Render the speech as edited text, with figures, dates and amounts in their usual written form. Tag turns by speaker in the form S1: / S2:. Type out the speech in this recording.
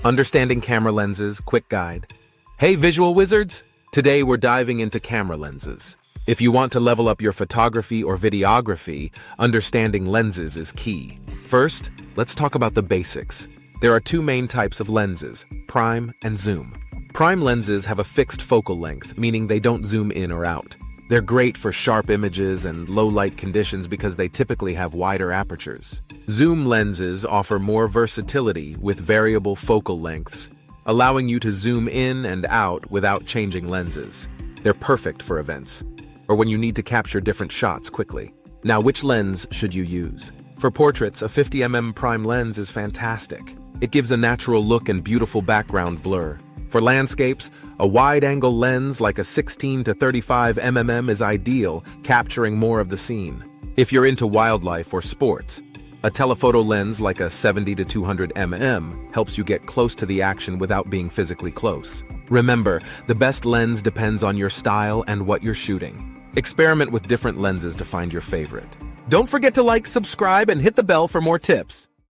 S1: Understanding camera lenses, quick guide. Hey visual wizards! Today we're diving into camera lenses. If you want to level up your photography or videography, understanding lenses is key. First, let's talk about the basics. There are two main types of lenses, prime and zoom. Prime lenses have a fixed focal length, meaning they don't zoom in or out. They're great for sharp images and low light conditions because they typically have wider apertures. Zoom lenses offer more versatility with variable focal lengths, allowing you to zoom in and out without changing lenses. They're perfect for events, or when you need to capture different shots quickly. Now, which lens should you use? For portraits, a 50mm prime lens is fantastic. It gives a natural look and beautiful background blur. For landscapes, a wide-angle lens like a 16 to 35 mm is ideal, capturing more of the scene. If you're into wildlife or sports, a telephoto lens like a 70 to 200 mm helps you get close to the action without being physically close. Remember, the best lens depends on your style and what you're shooting. Experiment with different lenses to find your favorite. Don't forget to like, subscribe, and hit the bell for more tips.